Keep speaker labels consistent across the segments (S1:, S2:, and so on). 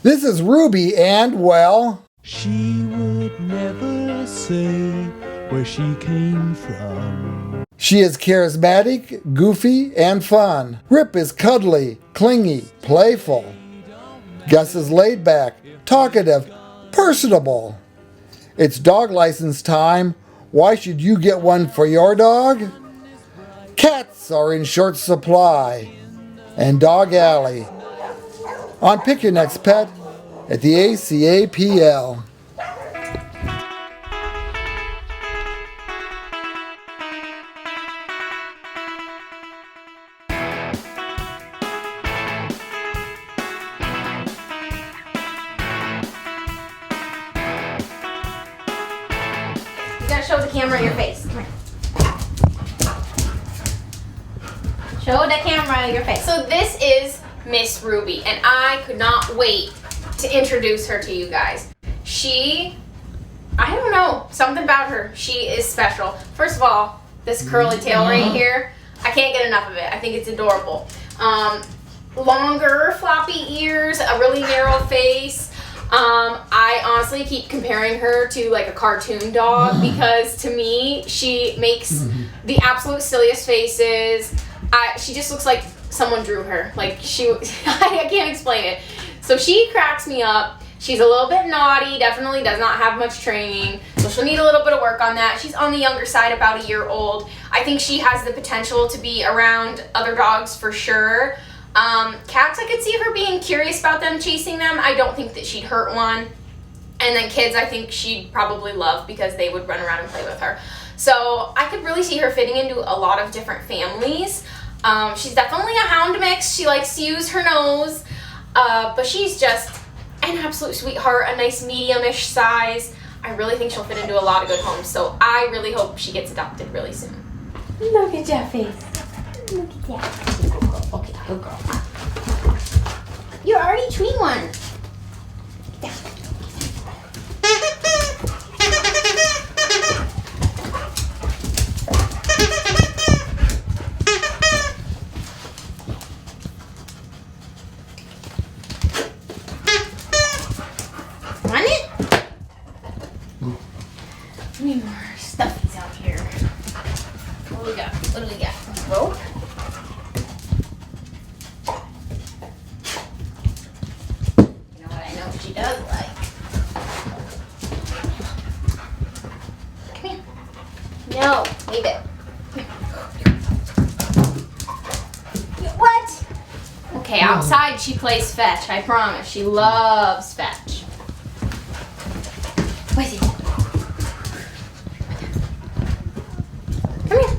S1: This is Ruby and, well...
S2: She would never say where she came from.
S1: She is charismatic, goofy, and fun. Rip is cuddly, clingy, playful. Gus is laid back, talkative, personable. It's dog license time. Why should you get one for your dog? Cats are in short supply. And Dog Alley. On Pick Your Next Pet at the ACAPL.
S3: You gotta show the camera your face. Come here. Show the camera your face. So this is Miss Ruby, and I could not wait to introduce her to you guys. I don't know, something about her. She is special. First of all, this curly tail right here, I can't get enough of it. I think it's adorable. Longer, floppy ears, a really narrow face. I honestly keep comparing her to like a cartoon dog because to me, she makes the absolute silliest faces. She just looks like someone drew her. Like I can't explain it. So she cracks me up. She's a little bit naughty, definitely does not have much training. So she'll need a little bit of work on that. She's on the younger side, about a year old. I think she has the potential to be around other dogs for sure. Cats, I could see her being curious about them, chasing them. I don't think that she'd hurt one. And then kids, I think she'd probably love because they would run around and play with her. So I could really see her fitting into a lot of different families. She's definitely a hound mix. She likes to use her nose, but she's just an absolute sweetheart, a nice medium-ish size. I really think she'll fit into a lot of good homes, so I really hope she gets adopted really soon. Look at that face. Look at that. Okay, good girl. You already treat one. Want it? Any more stuffies out here? What do we got? What do we got? Rope? You know what I know she does like? Come here. No, leave it. What? Okay, outside she plays fetch, I promise. She loves fetch. What is it? Come here.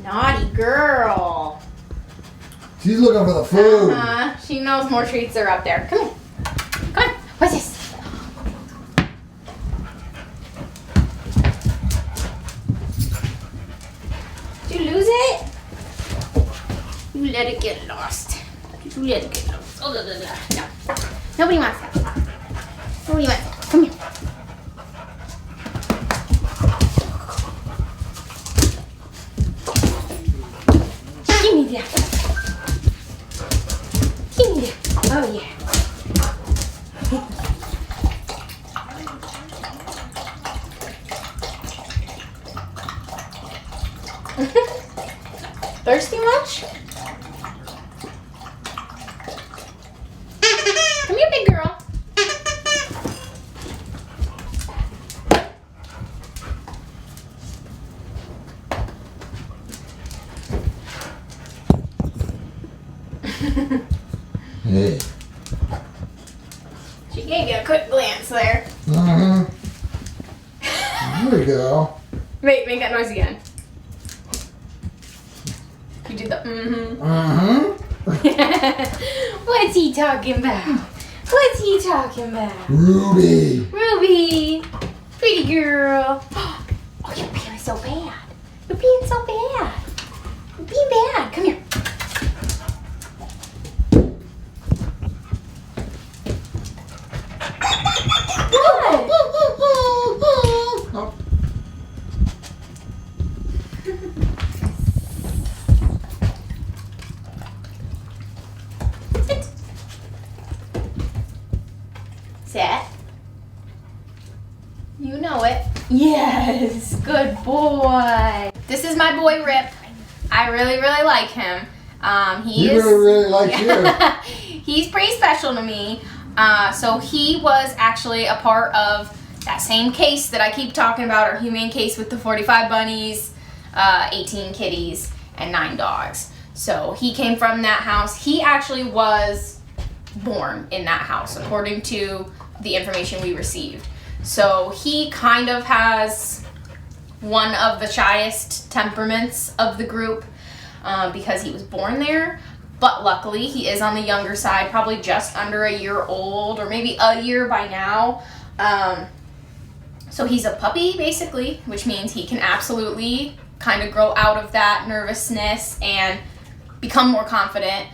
S3: Naughty girl.
S1: She's looking for the food.
S3: She knows more treats are up there. Come here. Come on. What's this? Did you lose it? You let it get lost. You let it get lost. Oh, no. Nobody wants it. Nobody wants it. Come here. Give me that. Give me that. Oh, yeah. Thirsty much? Come here, big girl.
S1: Hey.
S3: She gave you a quick glance there.
S1: There we go.
S3: Wait, make that noise again. You did the What's he talking about? What's he talking about?
S1: Ruby.
S3: Ruby, pretty girl. Oh, you're being so bad. You're being so bad. You're being bad. Come here. What? know it. Yes, good boy. This is my boy Rip. I really, really like him.
S1: He really likes you.
S3: He's pretty special to me. So he was actually a part of that same case that I keep talking about, our humane case with the 45 bunnies, 18 kitties, and 9 dogs. So he came from that house. He actually was born in that house, according to the information we received. So he kind of has one of the shyest temperaments of the group because he was born there. But luckily, he is on the younger side, probably just under a year old, or maybe a year by now. So he's a puppy, basically, which means he can absolutely kind of grow out of that nervousness and become more confident.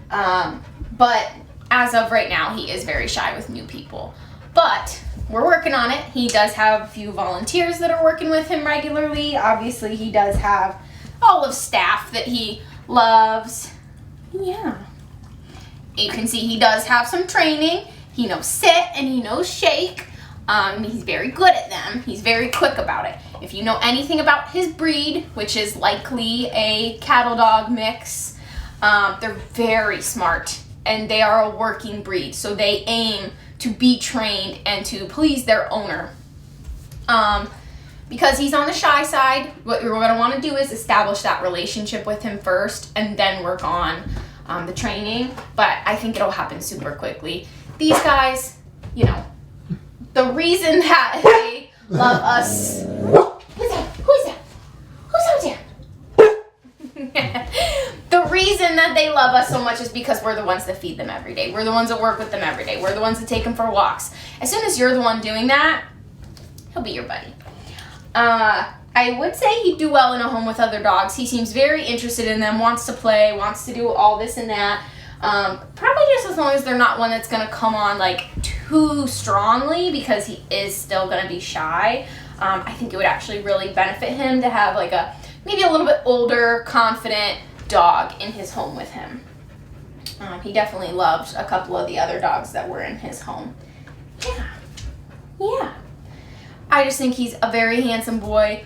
S3: But as of right now, he is very shy with new people. But we're working on it. He does have a few volunteers that are working with him regularly. Obviously, he does have all of staff that he loves. Yeah. You can see he does have some training. He knows sit and he knows shake. He's very good at them. He's very quick about it. If you know anything about his breed, which is likely a cattle dog mix, they're very smart and they are a working breed. So they aim to be trained and to please their owner. Because he's on the shy side, what you're going to want to do is establish that relationship with him first and then work on the training. But I think it'll happen super quickly. These guys, you know, the reason that they love us... Who's that? Who's that? Who's out there? The reason that they love us so much is because we're the ones that feed them every day. We're the ones that work with them every day. We're the ones that take them for walks. As soon as you're the one doing that, he'll be your buddy. I would say he'd do well in a home with other dogs. He seems very interested in them, wants to play, wants to do all this and that. Probably just as long as they're not one that's going to come on like too strongly, because he is still going to be shy. I think it would actually really benefit him to have like maybe a little bit older, confident dog in his home with him. He definitely loved a couple of the other dogs that were in his home. Yeah. I just think he's a very handsome boy.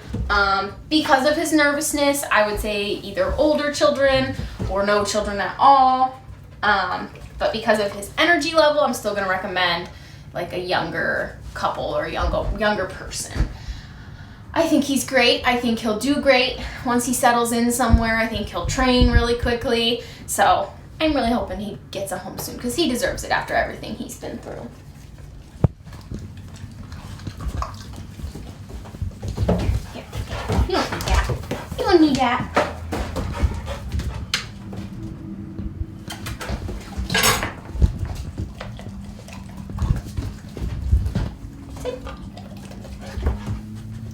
S3: Because of his nervousness, I would say either older children or no children at all. But because of his energy level, I'm still going to recommend like a younger couple or a younger person. I think he's great. I think he'll do great once he settles in somewhere. I think he'll train really quickly. So I'm really hoping he gets a home soon because he deserves it after everything he's been through. Here. You don't need that. You don't need that.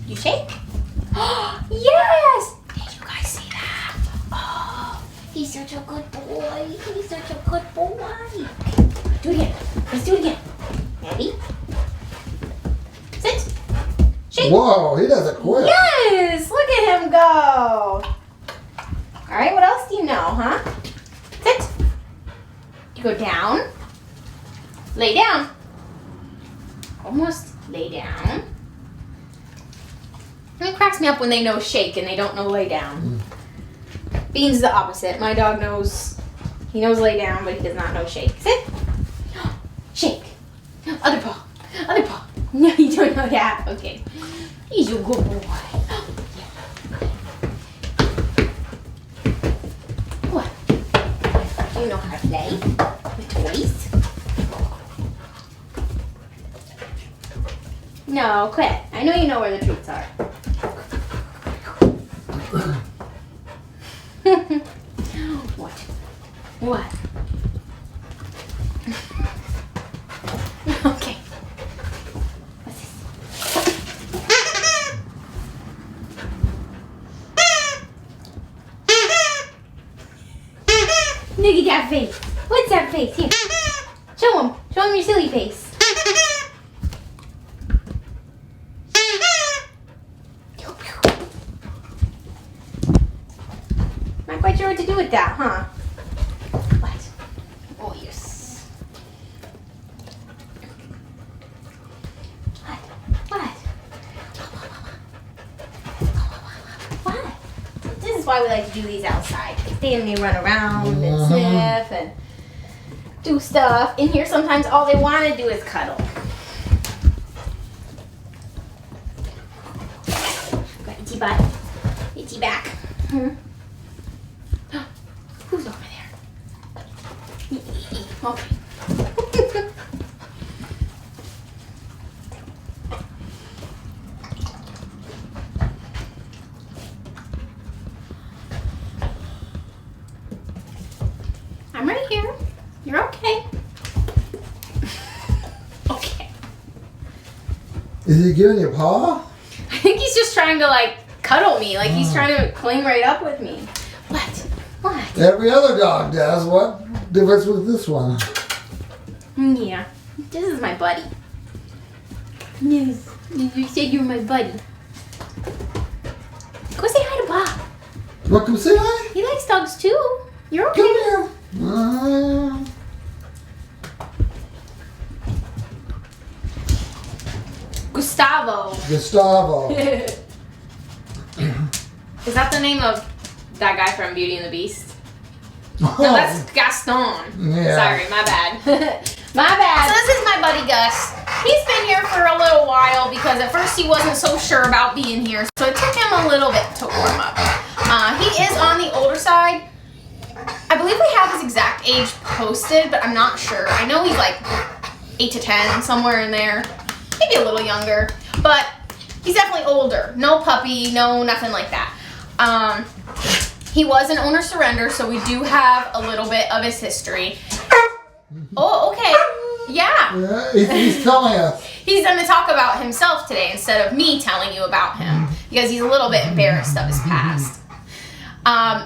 S3: You shake? Yes! Did you guys see that? Oh, he's such a good boy. He's such a good boy. Do it again. Let's do it again. Ready? Sit. Shake.
S1: Whoa, he doesn't quit.
S3: Yes! Look at him go. All right, what else do you know, huh? Sit. You go down. Lay down. Almost lay down. It cracks me up when they know shake and they don't know lay down. Bean's the opposite. My dog knows, he knows lay down, but he does not know shake. Sit. Shake. Other paw. Other paw. No, you don't know that. Okay. He's a good boy. What? Do you know how to play with toys? No, quit. I know you know where the treats are. What? What? Okay. What's this? Look at that face. What's that face? Here. Show him. Show him your silly face. Not quite sure what to do with that, huh? What? Oh, yes. What? What? why we like to do these outside. They and me run around and sniff and do stuff. In here, sometimes all they want to do is cuddle. Go itchy butt, itchy back. Who's over there? Okay. I'm right here. You're okay. Okay.
S1: Is he giving you a paw?
S3: I think he's just trying to like cuddle me. Like he's trying to cling right up with me. What? What?
S1: Every other dog does. What difference with this one?
S3: Yeah. This is my buddy. Yes. You said you were my buddy. Go say hi to Bob.
S1: What, come say hi?
S3: He likes dogs too. You're okay.
S1: Come here.
S3: Gustavo.
S1: Gustavo.
S3: Is that the name of that guy from Beauty and the Beast? No, that's Gaston.
S1: Yeah.
S3: Sorry, my bad. My bad. So this is my buddy Gus. He's been here for a little while because at first he wasn't so sure about being here, so it took him a little bit to warm up. He is on the older side. I believe we have his exact age posted, but I'm not sure. I know he's like 8 to 10, somewhere in there. Maybe a little younger, but he's definitely older. No puppy, no nothing like that. He was an owner surrender, so we do have a little bit of his history. Oh, okay. Yeah.
S1: He's telling us.
S3: He's going to talk about himself today instead of me telling you about him because he's a little bit embarrassed of his past.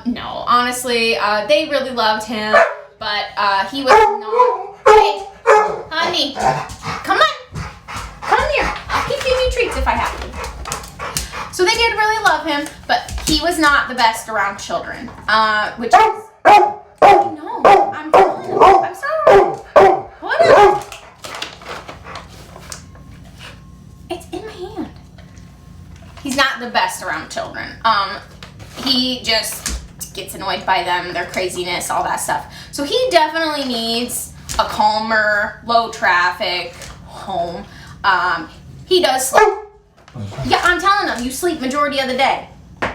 S3: No, honestly, they really loved him, but he was not. Hey, honey, come on. Come here. I'll keep giving you treats if I have to. So they did really love him, but he was not the best around children, which is... No, I'm telling him. I'm sorry. What? It's in my hand. He's not the best around children. He just gets annoyed by them, their craziness, all that stuff. So he definitely needs a calmer, low traffic home. He does sleep. Yeah, I'm telling him, you sleep majority of the day.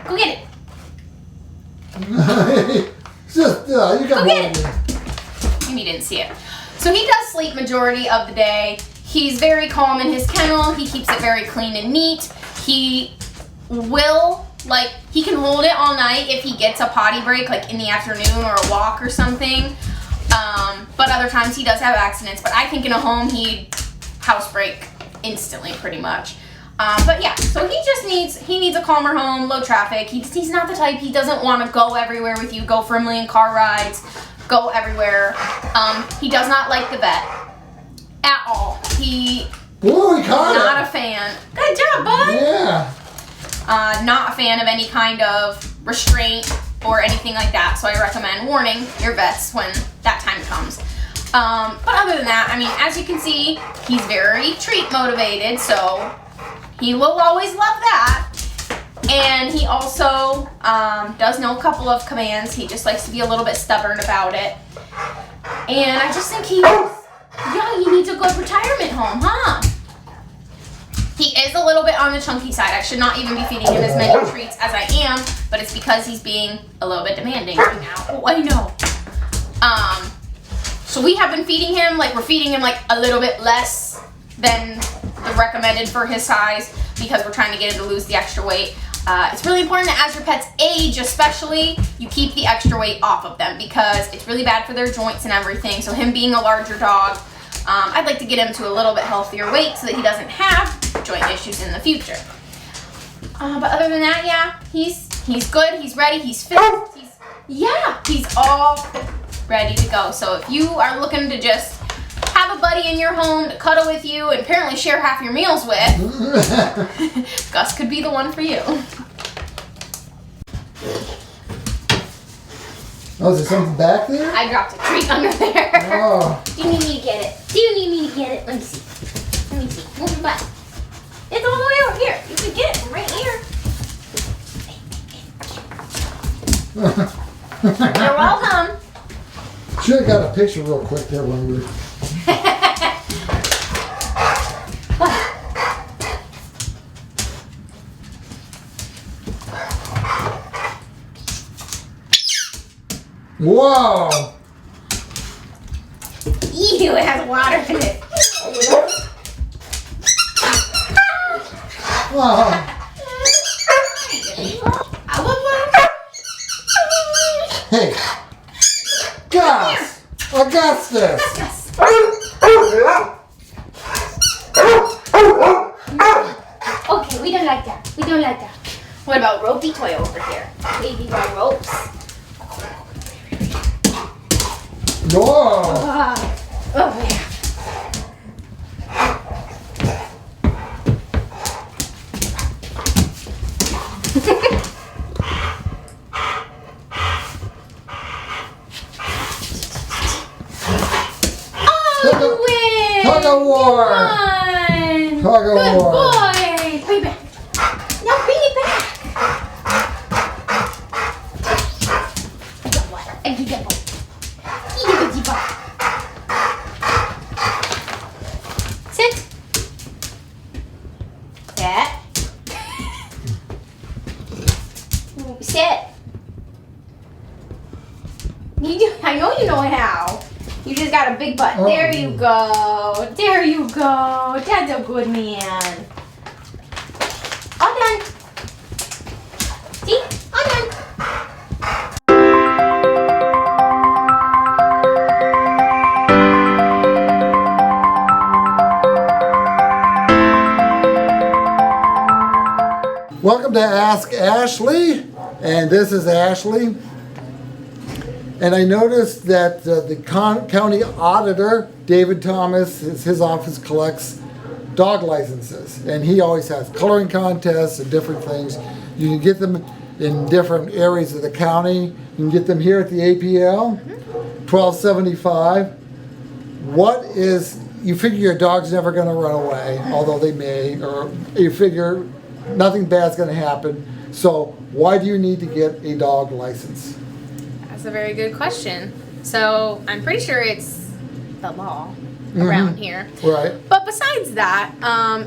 S3: Go get it.
S1: Just, you got
S3: Go get it. Maybe you didn't see it. So he does sleep majority of the day. He's very calm in his kennel. He keeps it very clean and neat. He will, like, he can hold it all night if he gets a potty break, like in the afternoon or a walk or something. But other times he does have accidents. But I think in a home he'd house break instantly, pretty much. But yeah, so he needs a calmer home, low traffic. He's not the type, he doesn't want to go everywhere with you, go for a million car rides, go everywhere. He does not like the vet at all. Not a fan. Good job, bud.
S1: Yeah.
S3: Not a fan of any kind of restraint or anything like that. So I recommend warning your vets when that time comes. But other than that, I mean, as you can see, he's very treat motivated, so he will always love that. And he also does know a couple of commands. He just likes to be a little bit stubborn about it. And I just think he needs a good retirement home, huh? He is a little bit on the chunky side. I should not even be feeding him as many treats as I am, but it's because he's being a little bit demanding right now. Oh, I know. So we have been feeding him, we're feeding him a little bit less than the recommended for his size because we're trying to get him to lose the extra weight. It's really important that as your pets age, especially, you keep the extra weight off of them because it's really bad for their joints and everything. So him being a larger dog, I'd like to get him to a little bit healthier weight so that he doesn't have joint issues in the future. But other than that, yeah, he's good, he's ready, he's fit, he's all ready to go. So if you are looking to just have a buddy in your home to cuddle with you and apparently share half your meals with, Gus could be the one for you.
S1: Oh, is there something back there?
S3: I dropped a treat under there.
S1: Oh.
S3: Do you need me to get it? Do you need me to get it? Let me see. Move your butt. It's all the way over here. You can get it from right here. You're welcome.
S1: Should have got a picture real quick there when we were. Whoa!
S3: Ew, it has water in it.
S1: Oh. Hey, Gus! Augustus!
S3: Okay, we don't like that. We don't like that. What about Ropey Toy over here? Baby by ropes.
S1: Whoa!
S3: Oh, yeah.
S1: Tug of war!
S3: Fun.
S1: Tug of
S3: Good
S1: war!
S3: boy. Bring it back. Now bring it back. Sit. Sit. Sit. You do. I know you know how. You just got a big butt.
S1: Oh.
S3: There you go. There you go. That's a good man. All done. See? All done.
S1: Welcome to Ask Ashley, and this is Ashley. And I noticed that the county auditor, David Thomas, his office collects dog licenses. And he always has coloring contests and different things. You can get them in different areas of the county. You can get them here at the APL, $12.75. What is, you figure your dog's never going to run away, although they may, or you figure nothing bad's going to happen. So why do you need to get a dog license?
S3: That's a very good question. So I'm pretty sure it's the law around here.
S1: Right.
S3: But besides that,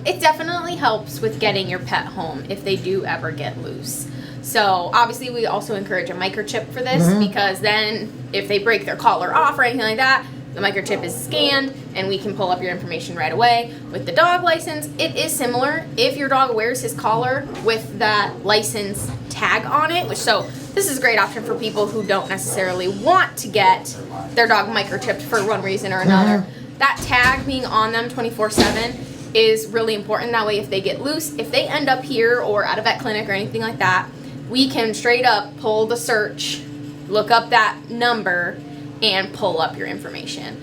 S3: it definitely helps with getting your pet home if they do ever get loose. So obviously we also encourage a microchip for this because then if they break their collar off or anything like that, the microchip is scanned and we can pull up your information right away. With the dog license, it is similar. If your dog wears his collar with that license tag on it, this is a great option for people who don't necessarily want to get their dog microchipped for one reason or another. That tag being on them 24/7 is really important. That way if they get loose, if they end up here or at a vet clinic or anything like that, we can straight up pull the search, look up that number, and pull up your information.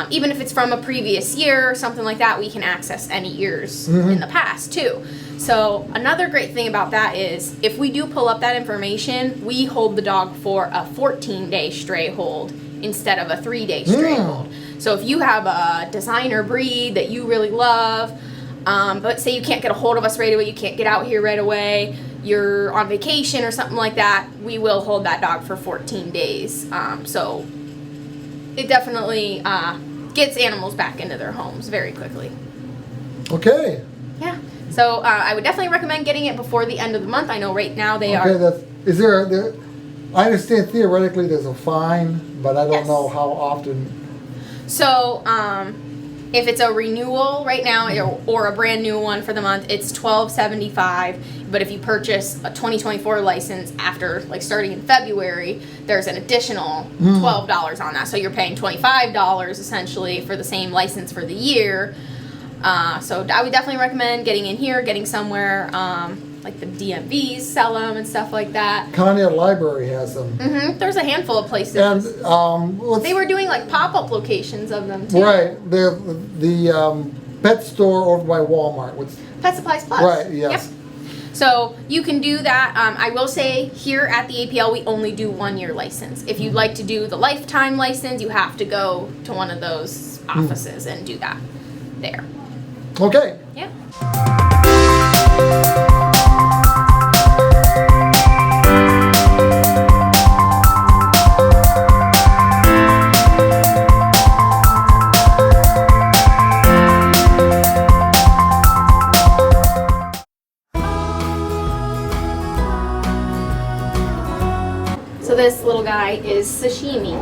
S3: Even if it's from a previous year or something like that, we can access any years in the past too. So another great thing about that is if we do pull up that information, we hold the dog for a 14-day stray hold instead of a 3-day stray hold. So if you have a designer breed that you really love, but say you can't get a hold of us right away, you can't get out here right away, you're on vacation or something like that, we will hold that dog for 14 days. So it definitely gets animals back into their homes very quickly.
S1: Okay.
S3: Yeah. So I would definitely recommend getting it before the end of the month. I know right now they are.
S1: Is there? I understand theoretically there's a fine, but I don't know how often.
S3: So if it's a renewal right now or a brand new one for the month, it's $12.75. But if you purchase a 2024 license after starting in February, there's an additional $12 on that. So you're paying $25 essentially for the same license for the year. So I would definitely recommend getting in here, getting somewhere like the DMVs sell them and stuff like that.
S1: Conneaut Library has them.
S3: There's a handful of places.
S1: And
S3: they were doing pop-up locations of them too.
S1: Right, the pet store over by Walmart.
S3: Pet Supplies Plus.
S1: Right. Yes.
S3: Yep. So you can do that. I will say here at the APL we only do 1-year license. If you'd like to do the lifetime license, you have to go to one of those offices and do that there.
S1: Okay.
S3: Yeah. this little guy is Sashimi.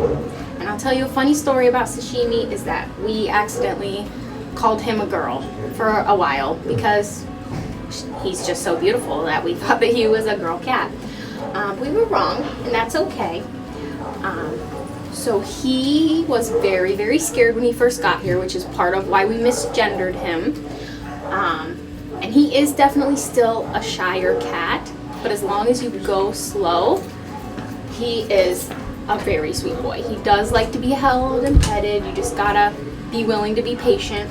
S3: And I'll tell you a funny story about Sashimi is that we accidentally called him a girl for a while because he's just so beautiful that we thought that he was a girl cat. We were wrong, and that's okay. So he was very, very scared when he first got here, which is part of why we misgendered him. And he is definitely still a shyer cat, but as long as you go slow, he is a very sweet boy. He does like to be held and petted. You just gotta be willing to be patient.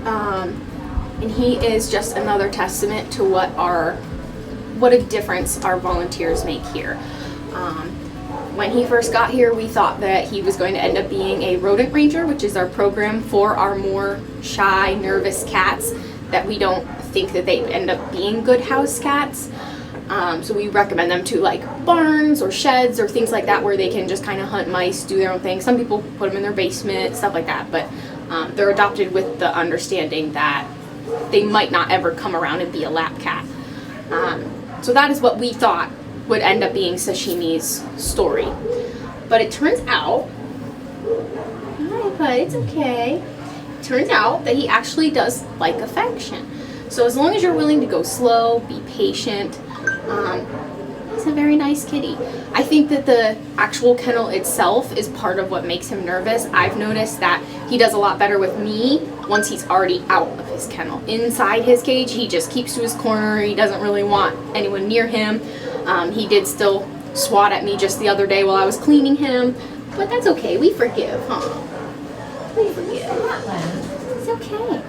S3: And he is just another testament to what a difference our volunteers make here. When he first got here, we thought that he was going to end up being a rodent ranger, which is our program for our more shy, nervous cats that we don't think that they end up being good house cats. So we recommend them to like barns or sheds or things like that where they can just kind of hunt mice, do their own thing. Some people put them in their basement, stuff like that, but they're adopted with the understanding that they might not ever come around and be a lap cat. So that is what we thought would end up being Sashimi's story. But it turns out, hi, but it's okay. It turns out that he actually does like affection. So as long as you're willing to go slow, be patient, he's a very nice kitty. I think that the actual kennel itself is part of what makes him nervous. I've noticed that he does a lot better with me once he's already out of his kennel. Inside his cage, he just keeps to his corner. He doesn't really want anyone near him. He did still swat at me just the other day while I was cleaning him, but that's okay. We forgive, huh? We forgive. It's okay.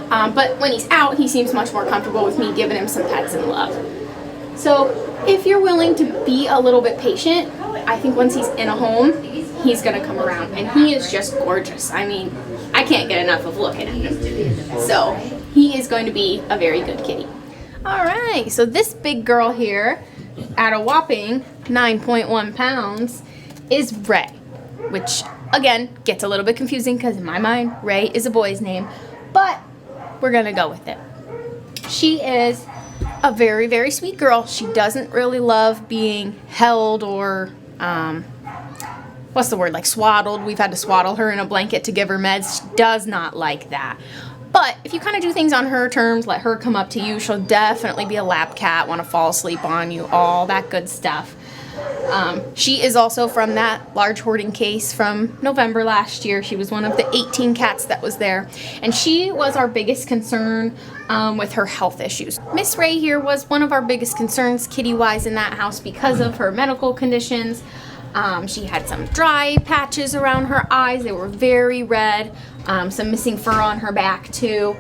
S3: But when he's out, he seems much more comfortable with me giving him some pets and love. So if you're willing to be a little bit patient, I think once he's in a home, he's going to come around. And he is just gorgeous. I mean, I can't get enough of looking at him. So he is going to be a very good kitty. All right, so this big girl here, at a whopping 9.1 pounds, is Ray, which, again, gets a little bit confusing because in my mind, Ray is a boy's name, but we're going to go with it. She is a very, very sweet girl. She doesn't really love being held or, like swaddled. We've had to swaddle her in a blanket to give her meds. She does not like that. But if you kind of do things on her terms, let her come up to you, she'll definitely be a lap cat, want to fall asleep on you, all that good stuff. She is also from that large hoarding case from November last year. She was one of the 18 cats that was there. And she was our biggest concern with her health issues. Miss Ray here was one of our biggest concerns kitty-wise in that house because of her medical conditions. She had some dry patches around her eyes. They were very red. Some missing fur on her back too.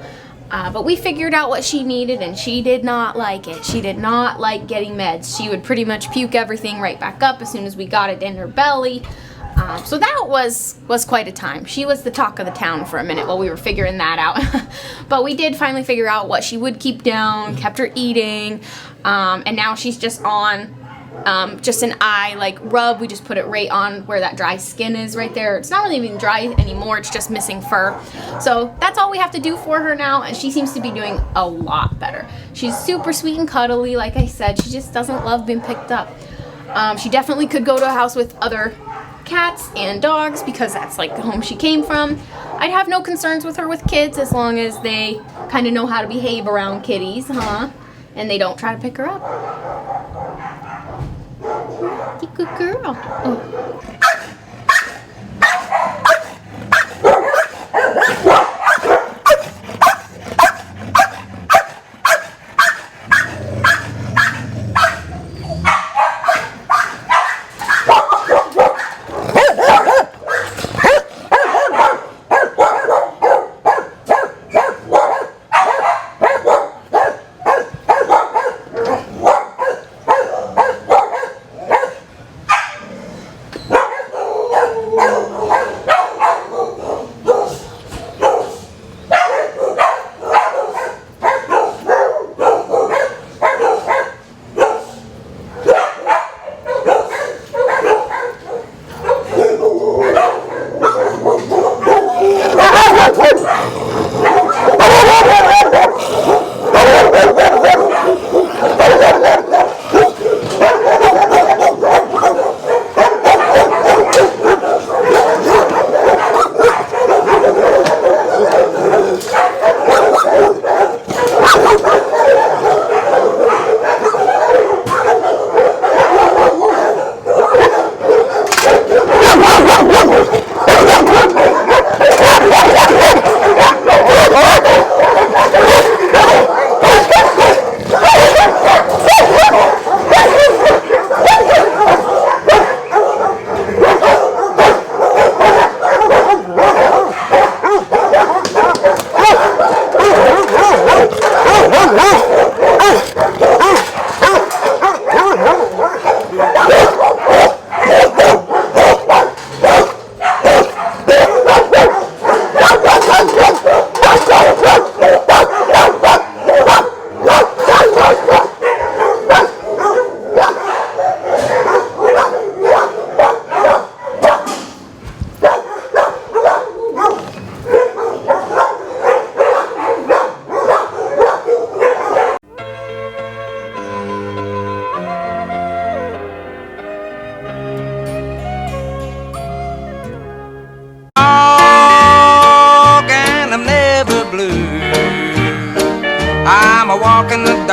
S3: But we figured out what she needed and she did not like it. She did not like getting meds. She would pretty much puke everything right back up as soon as we got it in her belly. So that was quite a time. She was the talk of the town for a minute while we were figuring that out. But we did finally figure out what she would keep down, kept her eating, and now she's just on just an eye like rub. We just put it right on where that dry skin is right there. It's not really even dry anymore, it's just missing fur. So that's all we have to do for her now, and she seems to be doing a lot better. She's super sweet and cuddly, like I said. She just doesn't love being picked up. She definitely could go to a house with other cats and dogs because that's like the home she came from. I'd have no concerns with her with kids as long as they kind of know how to behave around kitties, and they don't try to pick her up. Good girl. Oh.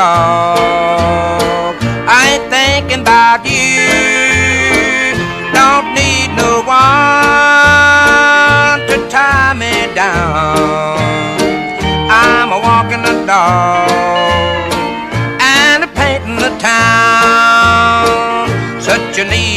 S4: dog. I ain't thinking about you. Don't need no one to tie me down. I'm a walking the dog and a painting the town. Such a need